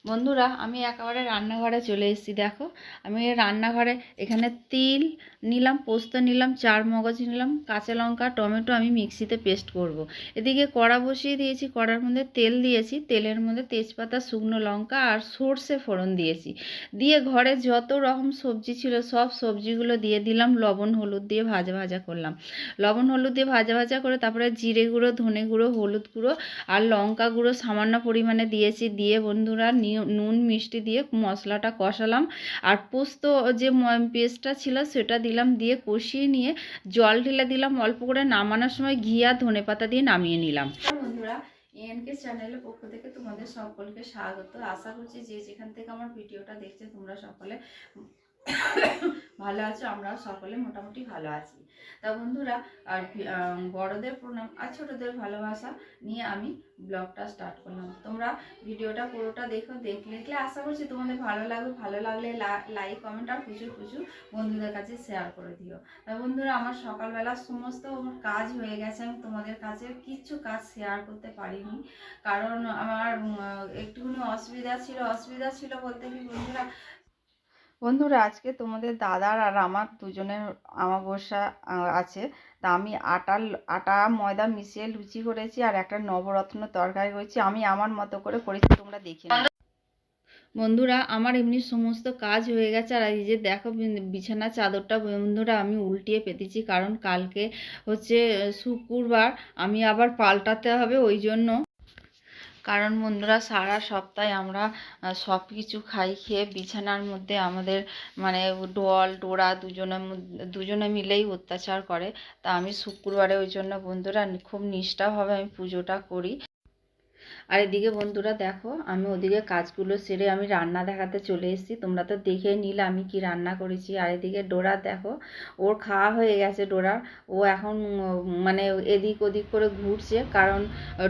বন্ধুরা আমি একেবারে রান্নাঘরে চলে এসেছি। দেখো আমি রান্নাঘরে এখানে তিল নিলাম, পোস্ত নিলাম, চার মগজ নিলাম, কাঁচা লঙ্কা, টমেটো আমি মিক্সিতে পেস্ট করব। এদিকে কড়া বসিয়ে দিয়েছি, কড়ার মধ্যে তেল দিয়েছি, তেলের মধ্যে তেজপাতা, শুকনো লঙ্কা আর সর্ষে ফোড়ন দিয়েছি। দিয়ে ঘরে যত রকম সবজি ছিল সব সবজিগুলো দিয়ে দিলাম, লবণ হলুদ দিয়ে ভাজা ভাজা করলাম। লবণ হলুদ দিয়ে ভাজা ভাজা করে তারপরে জিরে গুঁড়ো, ধনে গুঁড়ো, হলুদ গুঁড়ো আর লঙ্কা গুঁড়ো সামান্য পরিমাণে দিয়েছি। দিয়ে বন্ধুরা নুন মিষ্টি দিয়ে মশলাটা কষালাম। আর পোস্ত যে পেস্টটা ছিল সেটা দিলাম, দিয়ে কষিয়ে নিয়ে জল ঢেলে দিলাম অল্প করে। নামানোর সময় ঘি আর ধনেপাতা দিয়ে নামিয়ে নিলাম। বন্ধুরা এএনকে চ্যানেলের পক্ষ থেকে তোমাদের সকলকে স্বাগত। আশা করছি যে যেখান থেকে আমার ভিডিওটা দেখছে তোমরা সকলে ভালো আছো, আমরাও সকলে মোটামুটি ভালো আছি। তা বন্ধুরা আর বড়দের প্রণাম আর ছোটদের ভালোবাসা নিয়ে আমি ব্লগটা স্টার্ট করলাম। তোমরা ভিডিওটা পুরোটা দেখলে আশা করছি তোমাদের ভালো লাগবে। ভালো লাগলে লাইক, কমেন্ট আর প্রচুর বন্ধুদের কাছে শেয়ার করে দিও। তা বন্ধুরা আমার সকালবেলা সমস্ত কাজ হয়ে গেছে, আমি তোমাদের কাছে কিচ্ছু কাজ শেয়ার করতে পারিনি, কারণ আমার একটুখানি অসুবিধা ছিল বলতে কি বন্ধুরা আজকে তোমাদের দাদার আর আমার দুজনের আমাবস্যা আছে। তা আমি আটা ময়দা মিশিয়ে লুচি করেছি আর একটা নবরত্ন তরকারি করেছি। আমি আমার মতো করে করেছি, তোমরা দেখে নাও। বন্ধুরা আমার এমনি সমস্ত কাজ হয়ে গেছে। আর এই যে দেখো বিছানা চাদরটা বন্ধুরা আমি উল্টিয়ে পেতেছি, কারণ কালকে হচ্ছে শুক্রবার, আমি আবার পাল্টাতে হবে ওই জন্য। কারণ বন্ধুরা সারা সপ্তাহে আমরা সব কিছু খাই, খেয়ে বিছানার মধ্যে আমাদের মানে ডোরা দুজনে মিলেই অত্যাচার করে। তা আমি শুক্রবারে ওই জন্য বন্ধুরা খুব নিষ্ঠাভাবে আমি পুজোটা করি। আর এদিকে বন্ধুরা দেখো আমি ওদিকে কাজগুলো সেরে আমি রান্না দেখাতে চলে এসেছি। তোমরা তো দেখে নিলে আমি কি রান্না করেছি। আর এদিকে ডোরা দেখো, ওর খাওয়া হয়ে গেছে ডোরার। ও এখন মানে এদিক ওদিক করে ঘুরছে, কারণ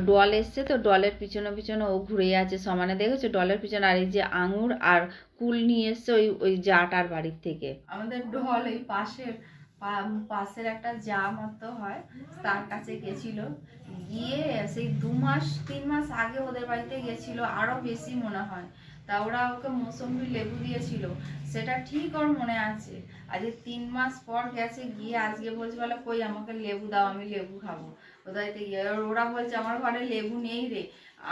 ডল এসছে তো ডলের পিছনে ও ঘুরে আছে সমানে, দেখেছো ডলের পিছনে। আর এই যে আঙুর আর কুল নিয়ে এসছে ওই জাটার বাড়ির থেকে। আমাদের ডল এই পাশের একটা যা মতো হয় তার কাছে গেছিল, গিয়ে সেই 2-3 মাস আগে ওদের বাড়িতে গেছিল, আরো বেশি মনে হয়। তা ওরা ওকে মৌসম্বি লেবু দিয়েছিল, সেটা ঠিক ওর মনে আছে। আজকে 3 মাস পর গেছে, গিয়ে আজকে বলছে বলে কই আমাকে লেবু দাও, আমি লেবু খাবো। ওদাইতে গিয়ে ওরা বলছে আমার ঘরে লেবু নেই রে,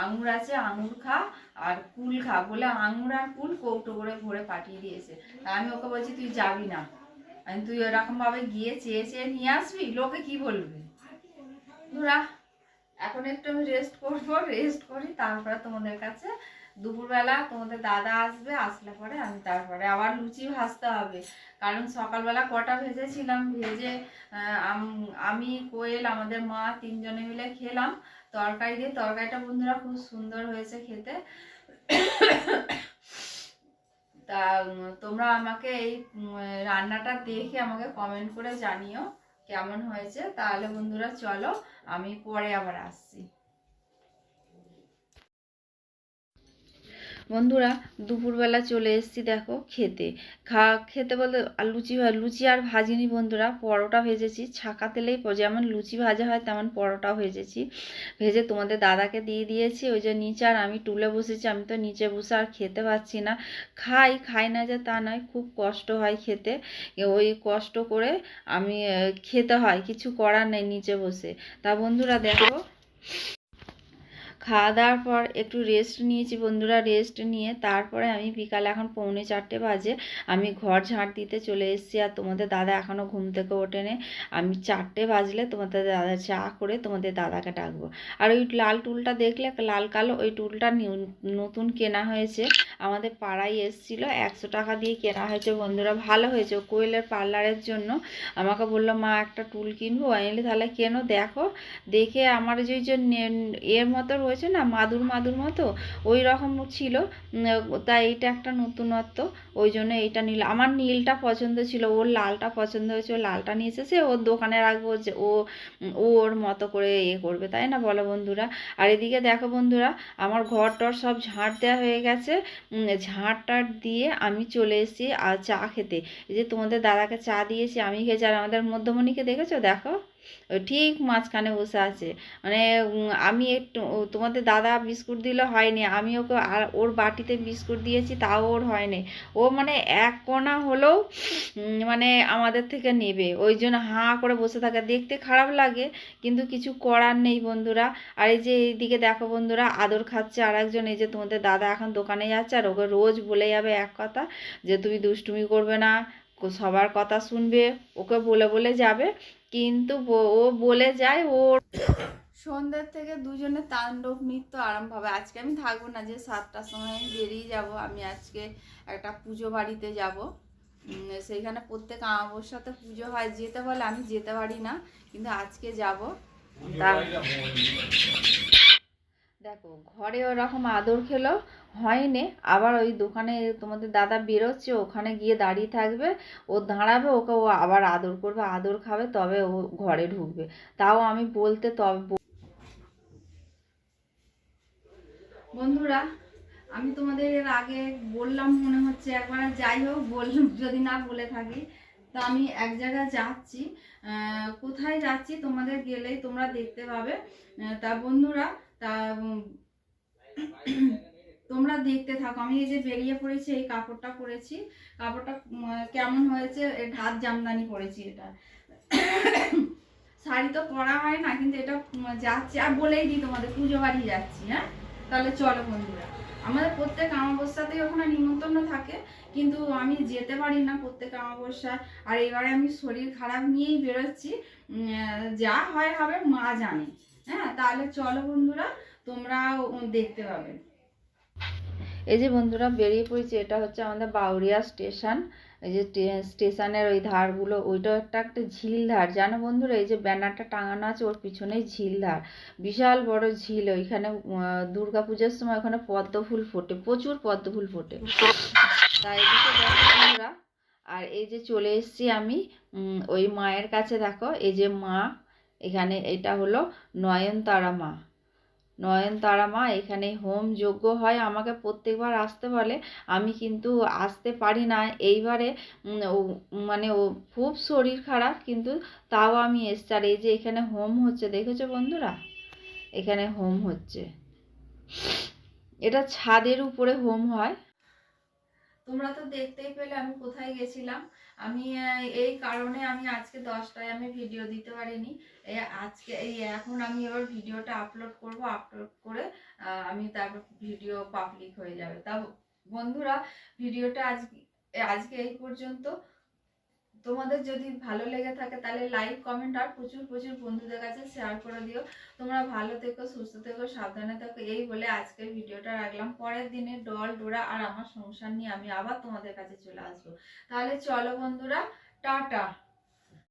আঙুর আছে, আঙুর খা আর কুল খা, বলে আঙুর আর কুল কৌটো করে ভরে পাঠিয়ে দিয়েছে। তা আমি ওকে বলছি তুই যাবি না, তুই এরকম ভাবে গিয়ে চেয়ে চেয়ে নিয়ে আসবি, লোকে কি বলবে। ধরা এখন একটু আমি রেস্ট করবো, রেস্ট করি, তারপরে তোমাদের কাছে দুপুরবেলা তোমাদের দাদা আসবে, আসলে পরে আমি তারপরে আবার লুচি ভাজতে হবে। কারণ সকালবেলা কটা ভেজেছিলাম, ভেজে আমি কোয়েল আমাদের মা তিনজনে মিলে খেলাম তরকারি দিয়ে। তরকারিটা বন্ধুরা খুব সুন্দর হয়েছে খেতে। তা তোমরা আমাকে এই রান্নাটা দেখে আমাকে কমেন্ট করে জানিও কেমন হয়েছে। তাহলে বন্ধুরা চলো আমি পরে আবার আসছি। বন্ধুরা দুপুরবেলা চলে এসেছি দেখো খেতে বলতে লুচি আর ভাজিনি বন্ধুরা, পরোটা ভেজেছি ছাকা তেলেই, যেমন লুচি ভাজা হয় তেমন পরোটাও ভেজেছি। ভেজে তোমাদের দাদাকে দিয়ে দিয়েছি, ওই যে নিচে, আর আমি টুলে বসেছি। আমি তো নিচে বসে আর খেতে পাচ্ছি না। খাই না যে তা নয়, খুব কষ্ট হয় খেতে, ওই কষ্ট করে আমি খেতে হয়, কিছু করার নেই নিচে বসে। তা বন্ধুরা দেখো খাওয়া দাওয়ার পর একটু রেস্ট নিয়েছি বন্ধুরা। রেস্ট নিয়ে তারপরে আমি বিকালে এখন 3:45 বাজে, আমি ঘর ঝাঁট দিতে চলে এসেছি। আর তোমাদের দাদা এখনও ঘুম থেকে ওঠেনি। আমি 4টে বাজলে তোমাদের দাদা চা করে তোমাদের দাদাকে ডাকবো। আর ওই লাল টুলটা দেখলে, লাল কালো, ওই টুলটা নতুন কেনা হয়েছে, আমাদের পাড়ায় এসেছিল, 100 টাকা দিয়ে কেনা হয়েছে বন্ধুরা। ভালো হয়েছে, কোয়েলের পার্লারের জন্য আমাকে বললো মা একটা টুল কিনবো, আনলে তাহলে কেন দেখো। দেখে আমার যে এর মতো রয়েছে না, মাদুর মতো ওই রকম ছিল, তাই এইটা একটা নতুনত্ব, ওই জন্য এইটা নিল। আমার নীলটা পছন্দ ছিল, ওর লালটা পছন্দ হয়েছে, ও লালটা নিয়ে এসেছে, ওর দোকানে রাখবো, যে ওর মতো করে করবে, তাই না বলো বন্ধুরা। আর এদিকে দেখো বন্ধুরা আমার ঘর টর সব ঝাঁট দেওয়া হয়ে গেছে। ঝাঁট টাট দিয়ে আমি চলে এসেছি আর চা খেতে। এই যে তোমাদের দাদাকে চা দিয়েছি, আমি খেয়েছি। আর আমাদের মধ্যমণিকে দেখেছো দেখো, ওই ঠিক মাঝখানে বসে আছে। মানে আমি একটু তোমাদের দাদা বিস্কুট দিলে হয়নি, আমি ওকে আর ওর বাটিতে বিস্কুট দিয়েছি, তাও ওর হয়নি। ও মানে এক কোণা হলেও মানে আমাদের থেকে নেবে, ওই জন্য হাঁ করে বসে থাকে। দেখতে খারাপ লাগে কিন্তু কিছু করার নেই বন্ধুরা। আর এই যে এইদিকে দেখো বন্ধুরা, আদর খাচ্ছে আর একজন। এই যে তোমাদের দাদা এখন দোকানে যাচ্ছে, আর ওকে রোজ বলে যাবে এক কথা, যে তুমি দুষ্টুমি করবে না, সবার কথা শুনবে, ওকে বলে বলে যাবে। কিন্তু ও বলে যায়, ওর সন্ধ্যের থেকে দুজনে তাণ্ডব নৃত্য আরম্ভ হবে। আজকে আমি থাকবো না, যে 7টার সময় আমি বেরিয়ে যাব। আমি আজকে একটা পুজো বাড়িতে যাব, সেইখানে প্রত্যেক অমাবস্যাতে পুজো হয়, যেতে বলে, আমি যেতে পারি না, কিন্তু আজকে যাব। দেখো ঘরে ওরকম আদর খেলো হয়নি, আবার ওই দোকানে তোমাদের দাদা বেরোচ্ছে, ওখানে গিয়ে দাঁড়িয়ে থাকবে, ও দাঁড়াবে, ওকে ও আবার আদর করবে, আদর খাবে, তবে ও ঘরে ঢুকবে। তাও আমি বলতে তবে বন্ধুরা, আমি তোমাদের এর আগে বললাম মনে হচ্ছে একবার, যাই হোক বললাম, যদি না বলে থাকি। তো আমি এক জায়গায় যাচ্ছি, কোথায় যাচ্ছি তোমাদের গেলেই তোমরা দেখতে পাবে। তা বন্ধুরা, তা তোমরা দেখতে থাকো। আমি এই যে বেরিয়ে পড়েছি, এই কাপড়টা পরেছি, কাপড়টা কেমন হয়েছে, হাত জামদানি পরেছি। এটা শাড়ি তো পরা হয় না, কিন্তু এটা যাচ্ছি। আর বলেই দিই তোমাদের, পুজো বাড়ি যাচ্ছি। হ্যাঁ, তাহলে চলো বন্ধুরা। আমাদের প্রত্যেক অমাবস্যাতেই ওখানে নিমন্ত্রণ থাকে, কিন্তু আমি যেতে পারি না প্রত্যেক অমাবস্যায়। আর এবারে আমি শরীর খারাপ নিয়েই বেরোচ্ছি, যা হয় হবে, মা জানে। হ্যাঁ, তাহলে চলো বন্ধুরা, তোমরা দেখতে পাবে। এই যে বন্ধুরা বেরিয়ে পড়েছি, এটা হচ্ছে আমাদের বাউরিয়া স্টেশন। এই যে স্টেশনের ওই ধারগুলো, ওইটা একটা ঝিল ধার, জানো বন্ধুরা? এই যে ব্যানারটা টাঙানো আছে, ওর পিছনেই ঝিল ধার, বিশাল বড় ঝিল। ওইখানে দুর্গা পূজার সময় ওখানে পদ্ম ফুল ফোটে, প্রচুর পদ্ম ফুল ফোটে। তাই এদিকে দেখো বন্ধুরা, আর এই যে চলে এসেছি আমি ওই মায়ের কাছে। দেখো এই যে মা, এখানে এটা হলো নয়নতারা মা। নয়নতারা মা, এখানে হোম যজ্ঞ হয়। আমাকে প্রত্যেকবার আসতে বলে, আমি কিন্তু আসতে পারি না। এইবারে মানে ও খুব শরীর খারাপ, কিন্তু তাও আমি এসছি। আর এই যে এখানে হোম হচ্ছে, দেখেছো বন্ধুরা? এখানে হোম হচ্ছে, এটা ছাদের উপরে হোম হয়। তোমরা তো দেখতেই পেলে আমি কোথায় গেছিলাম। আমি এই কারণে আমি আজকে 10টায় আমি ভিডিও দিতে পারিনি। আজকে এখন আমি এবার ভিডিওটা আপলোড করব, আপলোড করে আমি তারপর ভিডিও পাবলিক হয়ে যাবে। তা বন্ধুরা, ভিডিওটা আজকে এই পর্যন্ত। তোমাদের যদি ভালো লেগে থাকে তাহলে লাইক, কমেন্ট আর প্রচুর প্রচুর বন্ধুদের কাছে শেয়ার করে দিও। তোমরা ভালো থেকো, সুস্থ থেকো, সাবধানে থেকো, এই বলে আজকের ভিডিওটা রাখলাম। পরের দিনে ডল ডোরা আর আমার সংসার নিয়ে আমি আবার তোমাদের কাছে চলে আসবো। তাহলে চলো বন্ধুরা, টাটা।